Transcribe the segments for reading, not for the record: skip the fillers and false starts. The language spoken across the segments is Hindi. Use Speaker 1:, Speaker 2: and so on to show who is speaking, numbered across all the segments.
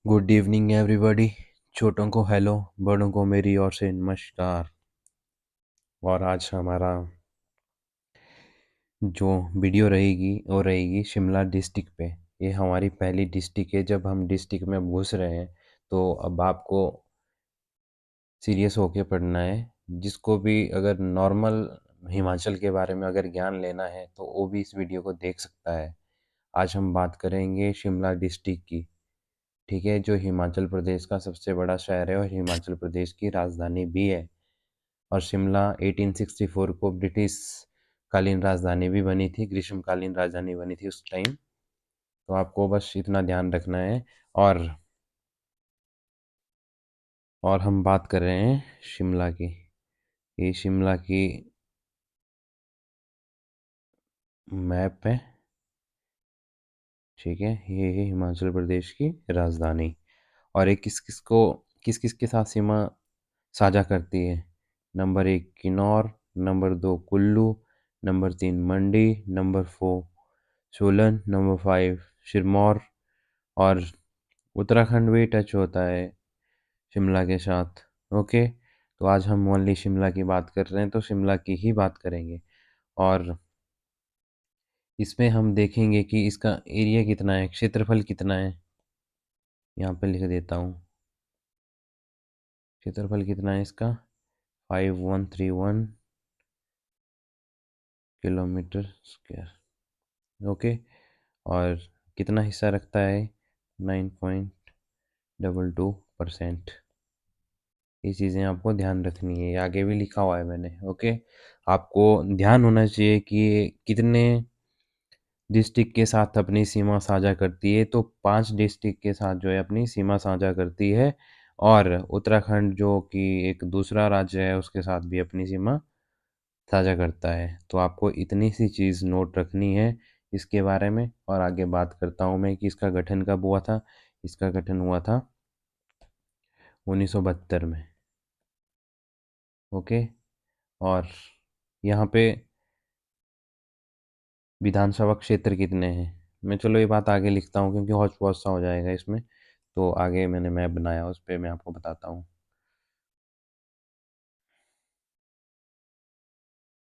Speaker 1: Good evening everybody. छोटों को हेलो, बड़ों को मेरी ओर से नमस्कार। और आज हमारा जो वीडियो रहेगी वो रहेगी शिमला डिस्ट्रिक्ट पे। ये हमारी पहली डिस्ट्रिक्ट है। जब हम डिस्ट्रिक्ट में घुस रहे हैं तो अब आपको सीरियस होके पढ़ना है। जिसको भी अगर नॉर्मल हिमाचल के बारे में अगर ज्ञान लेना है तो वो भी इस वीडियो को देख सकता है। आज हम बात करेंगे शिमला डिस्ट्रिक्ट की। ठीक है, जो हिमाचल प्रदेश का सबसे बड़ा शहर है और हिमाचल प्रदेश की राजधानी भी है। और शिमला 1864 को ब्रिटिश कालीन राजधानी भी बनी थी, ग्रीष्मकालीन राजधानी बनी थी उस टाइम। तो आपको बस इतना ध्यान रखना है। और और हम बात कर रहे हैं शिमला की। ये शिमला की मैप है। ठीक है, ये है हिमाचल प्रदेश की राजधानी। और ये किस किस के साथ सीमा साझा करती है। Number 1 Kinnaur, number 2 Kullu, number 3 मंडी, नंबर 4 सोलन, नंबर 5 सिरमौर। और उत्तराखंड भी टच होता है शिमला के साथ। ओके, तो आज हम ओनली शिमला की बात कर रहे हैं तो शिमला की ही बात करेंगे। और इसमें हम देखेंगे कि इसका एरिया कितना है, क्षेत्रफल कितना है। यहाँ पे लिख देता हूँ, क्षेत्रफल कितना है इसका 5131 किलोमीटर स्क्वायर। ओके, और कितना हिस्सा रखता है 9.22%। ये चीज़ें आपको ध्यान रखनी है, ये आगे भी लिखा हुआ है मैंने। ओके, आपको ध्यान होना चाहिए कि ये कितने डिस्ट्रिक्ट के साथ अपनी सीमा साझा करती है। तो 5 डिस्ट्रिक्ट के साथ जो है अपनी सीमा साझा करती है। और उत्तराखंड जो कि एक दूसरा राज्य है उसके साथ भी अपनी सीमा साझा करता है। तो आपको इतनी सी चीज़ नोट रखनी है इसके बारे में। और आगे बात करता हूँ मैं कि इसका गठन कब हुआ था। इसका गठन हुआ था 1972 में। ओके, और यहाँ पे विधानसभा क्षेत्र कितने हैं। मैं चलो ये बात आगे लिखता हूँ क्योंकि हौच पौच सा हो जाएगा इसमें। तो आगे मैंने मैप बनाया उस पर मैं आपको बताता हूँ।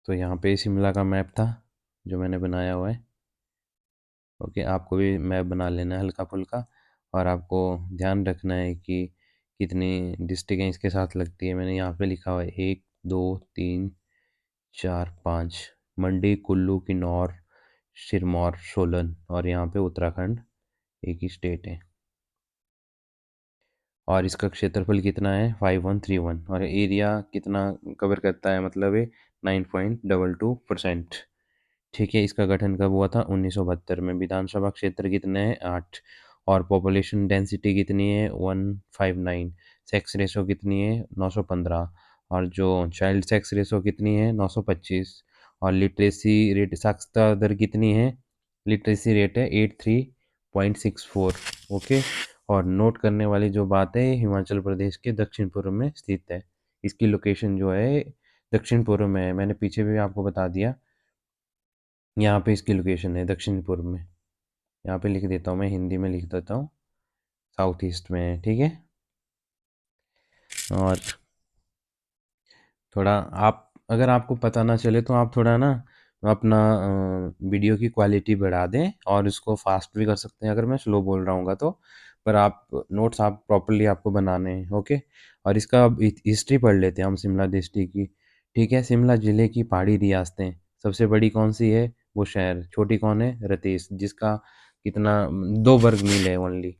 Speaker 1: तो यहाँ पे शिमला का मैप था जो मैंने बनाया हुआ है। ओके, आपको भी मैप बना लेना है हल्का फुल्का। और आपको ध्यान रखना है कि कितनी डिस्ट्रिक्टें इसके साथ लगती है। मैंने यहाँ पे लिखा हुआ है 1 2 3 4 5। मंडी, कुल्लू, किन्नौर, सिरमौर, सोलन। और यहाँ पे उत्तराखंड एक ही स्टेट है। और इसका क्षेत्रफल कितना है 5131। और एरिया कितना कवर करता है मतलब है 9.22%। ठीक है, इसका गठन कब हुआ था 1972 में। विधानसभा क्षेत्र कितने हैं 8। और पॉपुलेशन डेंसिटी कितनी है 159। सेक्स रेशो कितनी है 915। और जो चाइल्ड सेक्स रेशो कितनी है 925। और लिटरेसी रेट साक्षरता दर कितनी है, लिटरेसी रेट है 83.64। ओके, और नोट करने वाली जो बात है ये हिमाचल प्रदेश के दक्षिण पूर्व में स्थित है। इसकी लोकेशन जो है दक्षिण पूर्व में है। मैंने पीछे भी आपको बता दिया। यहाँ पे इसकी लोकेशन है दक्षिण पूर्व में। यहाँ पे लिख देता हूँ, मैं हिंदी में लिख देता हूँ, साउथ ईस्ट में है। ठीक है, और थोड़ा आप अगर आपको पता ना चले तो आप थोड़ा ना अपना वीडियो की क्वालिटी बढ़ा दें और इसको फास्ट भी कर सकते हैं अगर मैं स्लो बोल रहा हूँ तो। पर आप नोट्स आप प्रॉपरली आपको बनाने हैं। ओके, और इसका हिस्ट्री पढ़ लेते हैं हम शिमला डिस्ट्रिक्ट की। ठीक है, शिमला ज़िले की पहाड़ी रियासतें सबसे बड़ी कौन सी है, वो शहर। छोटी कौन है, रतेश, जिसका कितना 2 वर्ग मील है ओनली।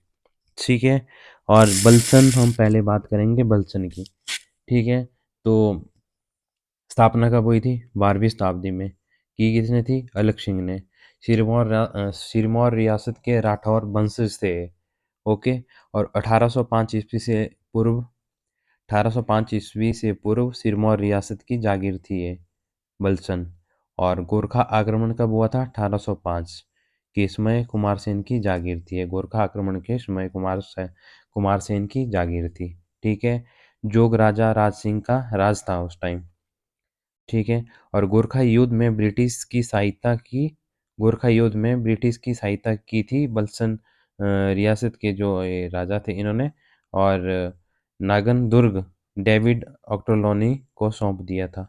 Speaker 1: ठीक है, और बलसन हम पहले बात करेंगे बलसन की। ठीक है, तो स्थापना कब हुई थी 12वीं शताब्दी में। की किसने थी, अलग सिंह ने। सिरमौर रियासत के राठौर वंशज थे। ओके, और 1805 ईस्वी से पूर्व 1805 ईस्वी से पूर्व सिरमौर रियासत की जागीर थी ये बलसन। और गोरखा आक्रमण कब हुआ था 1805 के समय कुमार सेन की जागीर थी ये। गोरखा आक्रमण के समय कुमार सेन की जागीर थी। ठीक है, जोग राजा राज सिंह का राज था उस टाइम। ठीक है, और गोरखा युद्ध में ब्रिटिश की सहायता की थी बलसन रियासत के जो ये राजा थे इन्होंने, और नागन दुर्ग डेविड ऑक्टोलोनी को सौंप दिया था।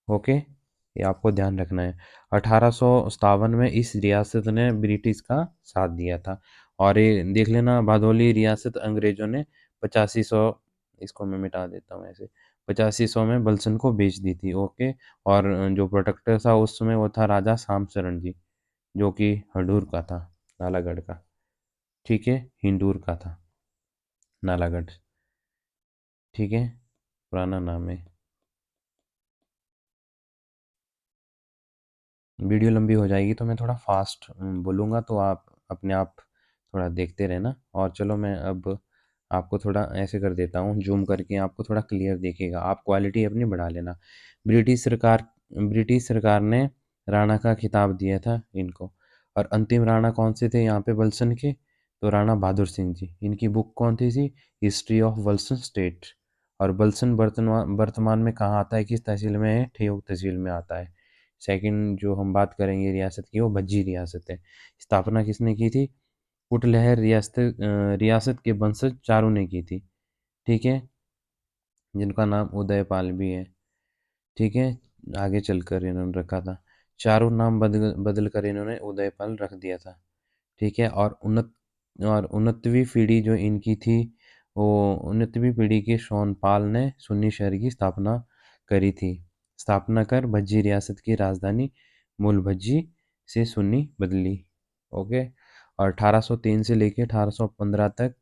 Speaker 1: ओके, ये आपको ध्यान रखना है। 1857 में इस रियासत ने ब्रिटिश का साथ दिया था। और ये देख लेना, भदोली रियासत अंग्रेजों ने 8500, इसको मैं मिटा देता हूँ ऐसे, 8500 में बल्सन को बेच दी थी। ओके। और जो प्रोटेक्टर था उस समय वो था राजा शाम शरण जी, जो कि हडूर का था, नालागढ़ का। ठीक है, हिंदूर का था, नालागढ़। ठीक है, पुराना नाम है। वीडियो लंबी हो जाएगी तो मैं थोड़ा फास्ट बोलूँगा, तो आप अपने आप थोड़ा देखते रहना। और चलो मैं अब आपको थोड़ा ऐसे कर देता हूँ, जूम करके आपको थोड़ा क्लियर दिखेगा, आप क्वालिटी अपनी बढ़ा लेना। ब्रिटिश सरकार ने राणा का खिताब दिया था इनको। और अंतिम राणा कौन से थे यहाँ पे बल्सन के? तो राणा बहादुर सिंह जी। इनकी बुक कौन थी? History of Balsan state. और बल्सन वर्तमान वर्तमान में कहाँ आता है, किस तहसील में है? ठेयोग तहसील में आता है। सेकंड जो हम बात करेंगे रियासत की, वो भज्जी रियासत है। स्थापना किसने की थी? कुटलहर रियासत के वंशज चारों ने की थी। ठीक है, जिनका नाम उदयपाल भी है। ठीक है, आगे चलकर इन्होंने रखा था। चारों नाम बदल बदल कर इन्होंने उदयपाल रख दिया था। ठीक है, और 19वीं पीढ़ी जो इनकी थी, वो 19वीं पीढ़ी के शौनपाल ने सुन्नी शहर की स्थापना करी थी। स्थापना कर भज्जी रियासत की राजधानी मूल भज्जी से सुन्नी बदली। ओके। और 1803 से लेके 1815 तक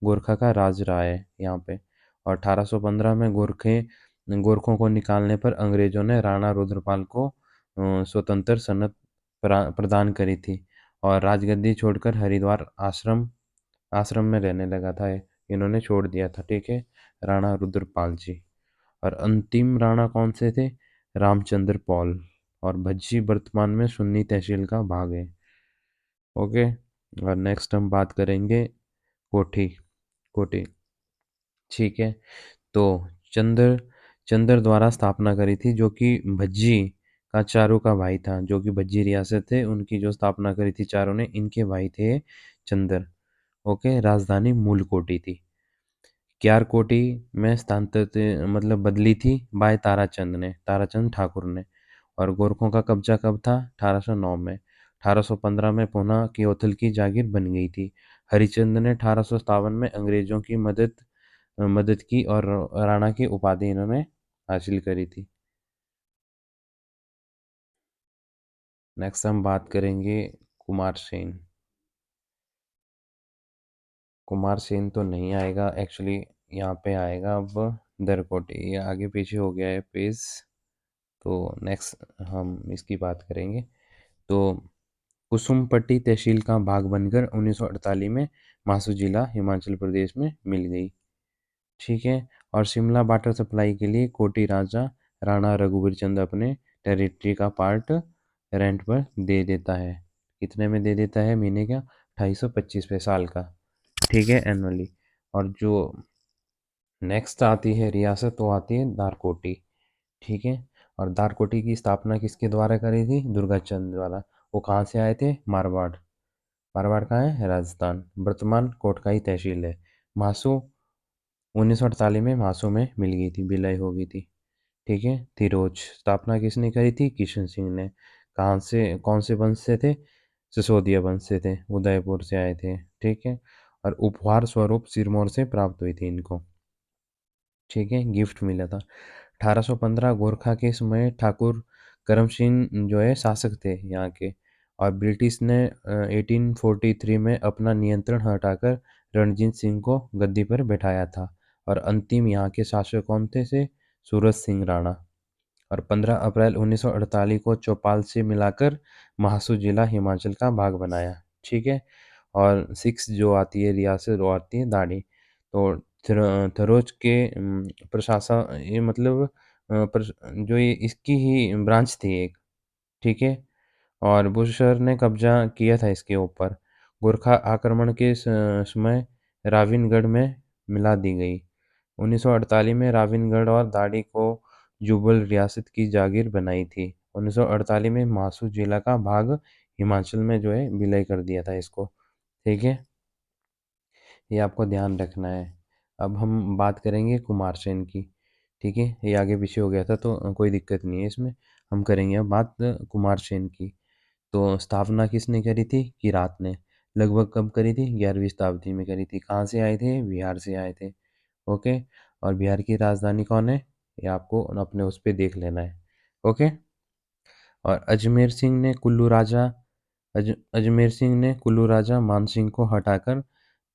Speaker 1: गोरखा का राज रहा है यहाँ पे। और 1815 में गोरखों को निकालने पर अंग्रेजों ने राणा रुद्रपाल को स्वतंत्र सनद प्रदान करी थी। और राजगद्दी छोड़कर हरिद्वार आश्रम आश्रम में रहने लगा था। इन्होंने छोड़ दिया था। ठीक है, राणा रुद्रपाल जी। और अंतिम राणा कौन से थे? रामचंद्र पॉल। और भज्जी वर्तमान में सुन्नी तहसील का भाग है। ओके। और नेक्स्ट हम बात करेंगे कोठी। कोठी। ठीक है, तो चंद्र चंद्र द्वारा स्थापना करी थी, जो कि भज्जी का चारों का भाई था। जो कि भज्जी रियासत है, उनकी जो स्थापना करी थी चारों ने, इनके भाई थे चंद्र। ओके। राजधानी मूलकोटी थी। क्यारकोटी में स्थानांतरित मतलब बदली थी बाय ताराचंद ठाकुर ने। और गोरखों का कब्जा कब था? 1809 में। 1815 में पुनः कियोथल की जागीर बन गई थी। हरिचंद ने 1857 में अंग्रेजों की मदद की और राणा की उपाधि इन्होंने हासिल करी थी। नेक्स्ट हम बात करेंगे कुमार सेन। कुमार सेन तो नहीं आएगा एक्चुअली, यहाँ पे आएगा अब दरकोटी। ये आगे पीछे हो गया है पेज, तो नेक्स्ट हम इसकी बात करेंगे। तो कुसुमपट्टी तहसील का भाग बनकर 1948 में मासू जिला हिमाचल प्रदेश में मिल गई। ठीक है। और शिमला वाटर सप्लाई के लिए कोटी राजा राणा रघुवीर चंद अपने टेरिटरी का पार्ट रेंट पर दे देता है। कितने में दे देता है? महीने का 225 साल का। ठीक है, एनुअली। और जो नेक्स्ट आती है रियासत, वो आती है दारकोटी। ठीक है। और दारकोटी की स्थापना किसके द्वारा करी थी? दुर्गाचंद द्वारा। वो कहाँ से आए थे? मारवाड़। मारवाड़ कहाँ है? राजस्थान। वर्तमान कोटखाई तहसील है। मासू 1948 में मासू में मिल गई थी, विलय हो गई थी। ठीक है। थिरोज स्थापना किसने करी थी? किशन सिंह ने। कहाँ से, कौन से वंश से थे? सिसोदिया वंश से थे, उदयपुर से आए थे। ठीक है। और उपहार स्वरूप सिरमौर से प्राप्त हुई थी इनको। ठीक है, गिफ्ट मिला था। 1815 गोरखा के समय ठाकुर करम सिंह जो है शासक थे यहाँ के। और ब्रिटिश ने 1843 में अपना नियंत्रण हटाकर रणजीत सिंह को गद्दी पर बैठाया था। और अंतिम यहाँ के शासक कौन थे? से सूरज सिंह राणा। और 15 अप्रैल 1948 को चौपाल से मिलाकर महासू जिला हिमाचल का भाग बनाया। ठीक है। और 6 जो आती है रियासत, वो आती है दाड़ी। तो थरोच के प्रशासन, ये मतलब जो ये इसकी ही ब्रांच थी एक। ठीक है। और बुशर ने कब्जा किया था इसके ऊपर। गोरखा आक्रमण के समय राविनगढ़ में मिला दी गई। 1948 में राविनगढ़ और दाड़ी को जुब्बल रियासत की जागीर बनाई थी। 1948 में मासू जिला का भाग हिमाचल में जो है विलय कर दिया था इसको। ठीक है, ये आपको ध्यान रखना है। अब हम बात करेंगे कुमारसेन की। ठीक है, ये आगे पीछे हो गया था तो कोई दिक्कत नहीं है इसमें। हम करेंगे अब बात कुमारसेन की। तो स्थापना किसने करी थी? किरात ने। लगभग कब करी थी? 11वीं शताब्दी में करी थी। कहाँ से आए थे? बिहार से आए थे। ओके। और बिहार की राजधानी कौन है? ये आपको अपने उस पे देख लेना है। ओके। और अजमेर सिंह ने कुल्लू राजा मानसिंह को हटाकर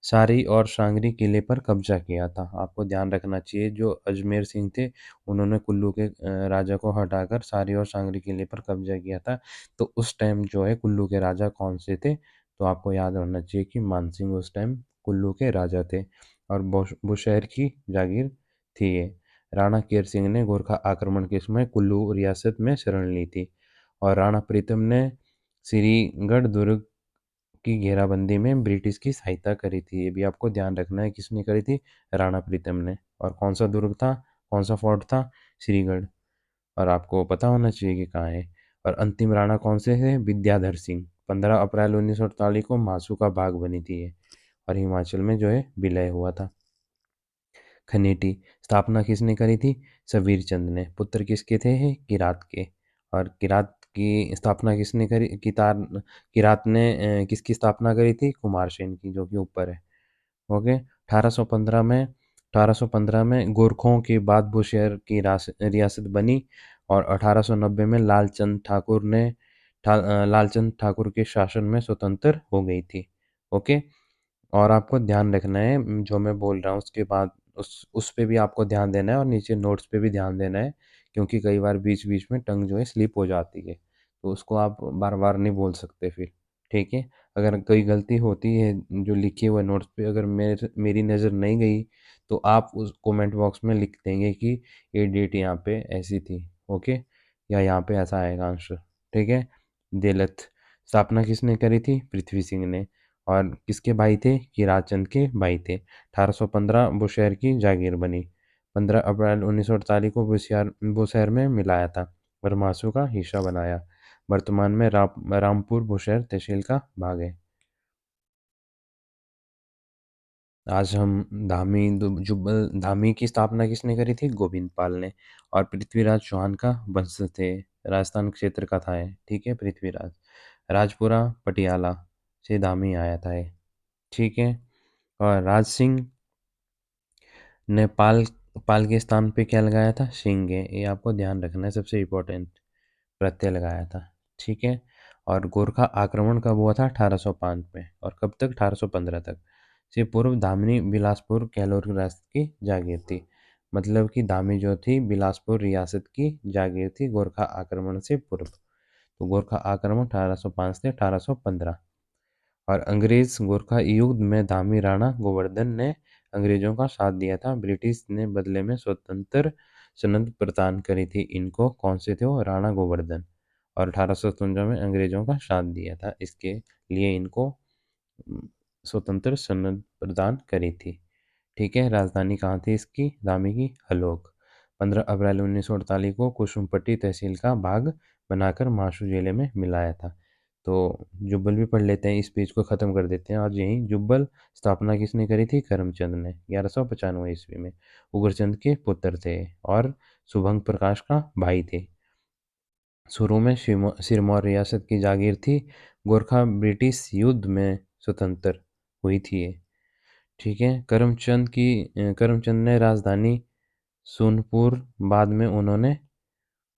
Speaker 1: सारी और सांगरी किले पर कब्जा किया था। आपको ध्यान रखना चाहिए, जो अजमेर सिंह थे उन्होंने कुल्लू के राजा को हटाकर सारी और सांगरी किले पर कब्जा किया था। तो उस टाइम जो है कुल्लू के राजा कौन से थे? तो आपको याद रहना चाहिए कि मानसिंह उस टाइम कुल्लू के राजा थे और बुशहर की जागीर थी ये। राणा केर सिंह ने गोरखा आक्रमण के समय कुल्लू रियासत में शरण ली थी और राणा प्रीतम ने श्रीगढ़ दुर्ग की घेराबंदी में ब्रिटिश की सहायता करी थी। ये भी आपको ध्यान रखना है, किसने करी थी? राणा प्रीतम ने। और कौन सा दुर्ग था, कौन सा फोर्ट था? श्रीगढ़। और आपको पता होना चाहिए कि कहाँ है। और अंतिम राणा कौन से थे? विद्याधर सिंह। 15 अप्रैल 1948 को मासू का भाग बनी थी ये, और हिमाचल में जो है विलय हुआ था। खनेटी स्थापना किसने करी थी? सबीर चंद ने। पुत्र किसके थे? किरात के। और किरात की स्थापना किसने करी? किरात ने किसकी स्थापना करी थी? कुमारसेन की, जो कि ऊपर है। ओके। 1815 में गोरखों के बाद बुशहर की रियासत बनी और 1890 में लालचंद ठाकुर के शासन में स्वतंत्र हो गई थी। ओके। और आपको ध्यान रखना है, जो मैं बोल रहा हूँ उसके बाद उस पे भी आपको ध्यान देना है और नीचे नोट्स पे भी ध्यान देना है, क्योंकि कई बार बीच बीच में टंग जो है स्लिप हो जाती है, तो उसको आप बार बार नहीं बोल सकते फिर। ठीक है। अगर कोई गलती होती है जो लिखे हुए नोट्स पे, अगर मेरी नज़र नहीं गई, तो आप उस कमेंट बॉक्स में लिख देंगे कि ये डेट यहाँ पे ऐसी थी। ओके। या यहाँ पे ऐसा आएगा आंसर। ठीक है। दिलत स्थापना किसने करी थी? पृथ्वी सिंह ने। और किसके भाई थे? किरात चंद के भाई थे। 1815 बुशहर की जागीर बनी। 15 अप्रैल 1948 को बुशहर में मिलाया था और मासू का हिस्सा बनाया। वर्तमान में रामपुर बुशहर तहसील का भाग है। आज हम धामी की स्थापना किसने करी थी? गोविंद पाल ने। और पृथ्वीराज चौहान का वंशज थे। राजस्थान क्षेत्र का था ये। ठीक है, पृथ्वीराज। राजपुरा पटियाला से धामी आया था ये। ठीक है। और राज सिंह ने पाल के स्थान पे क्या लगाया था? सिंह। ये आपको ध्यान रखना है, सबसे इम्पोर्टेंट प्रत्यय लगाया था। ठीक है। और गोरखा आक्रमण कब हुआ था? 1805 में। और कब तक? 1815 तक। से पूर्व धामनी बिलासपुर कैलोर रियासत की जागीर थी। मतलब कि धामी जो थी बिलासपुर रियासत की जागीर थी गोरखा आक्रमण से पूर्व। तो गोरखा आक्रमण 1805 से 1815। और अंग्रेज गोरखा युद्ध में धामी राणा गोवर्धन ने अंग्रेजों का साथ दिया था। ब्रिटिश ने बदले में स्वतंत्र सनद प्रदान करी थी इनको। कौन से थे वो? राणा गोवर्धन। और 1857 में अंग्रेजों का साथ दिया था, इसके लिए इनको स्वतंत्र सनद प्रदान करी थी। ठीक है। राजधानी कहाँ थी इसकी? धामी की? हलोग। 15 अप्रैल 1948 को कुसुमपट्टी तहसील का भाग बनाकर माशू जिले में मिलाया था। तो जुब्बल भी पढ़ लेते हैं, इस पेज को ख़त्म कर देते हैं आज यहीं। जुब्बल स्थापना किसने करी थी? करमचंद ने, 1195 ईस्वी में। उग्रचंद के पुत्र थे और शुभंग प्रकाश का भाई थे। शुरू में सिरमौर रियासत की जागीर थी। गोरखा ब्रिटिश युद्ध में स्वतंत्र हुई थी ये। ठीक है। करमचंद ने राजधानी सोनपुर बाद में उन्होंने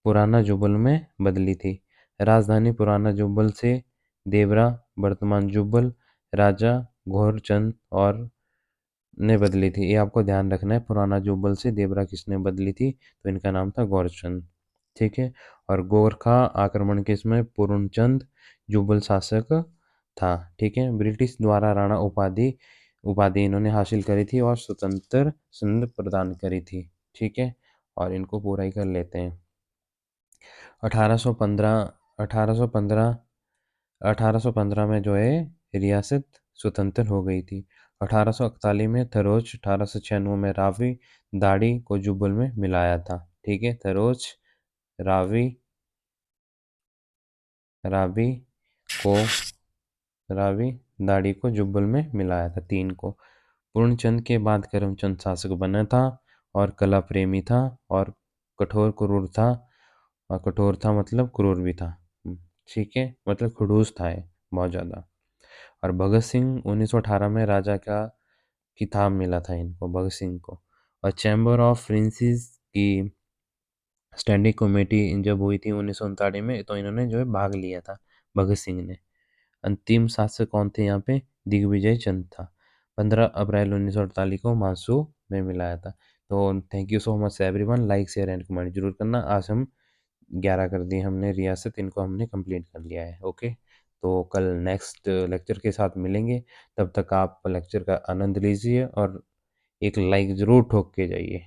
Speaker 1: पुराना जुब्बल में बदली थी। राजधानी पुराना जुब्बल से देवरा वर्तमान जुब्बल राजा घोरचंद और ने बदली थी। ये आपको ध्यान रखना है, पुराना जुब्बल से देवरा किसने बदली थी? तो इनका नाम था गौरचंद। ठीक है। और गोरखा आक्रमण के समय पूर्णचंद जुब्बल शासक था। ठीक है। ब्रिटिश द्वारा राणा उपाधि उपाधि इन्होंने हासिल करी थी और स्वतंत्र संघ प्रदान करी थी। ठीक है। और इनको पूरा ही कर लेते हैं। 1815 1815 1815 में जो है रियासत स्वतंत्र हो गई थी। 1841 में थरोच, 1896 में रावी दाढ़ी को जुब्बल में मिलाया था। ठीक है। थरोच रावी रावी को रावी दाढ़ी को जुब्बल में मिलाया था, 3 को। पूर्णचंद के बाद करमचंद शासक बना था और कला प्रेमी था और कठोर क्रूर था। और कठोर था मतलब क्रूर भी था। ठीक है, मतलब खड़ूस था ये बहुत ज़्यादा। और भगत सिंह 1918 में राजा का खिताब मिला था इनको, भगत सिंह को। और चैम्बर ऑफ प्रिंसेस की स्टैंडिंग कमेटी जब हुई थी 1939 में, तो इन्होंने जो है भाग लिया था, भगत सिंह ने। अंतिम शासक कौन थे यहाँ पे? दिग्विजय चंद था। 15 अप्रैल 1948 को मासू में मिलाया था। तो thank you so much everyone, like share and comment जरूर करना। आज हम 11 कर दिए हमने रियासत, इनको हमने कंप्लीट कर लिया है। ओके, तो कल नेक्स्ट लेक्चर के साथ मिलेंगे। तब तक आप लेक्चर का आनंद लीजिए और एक लाइक ज़रूर ठोक के जाइए।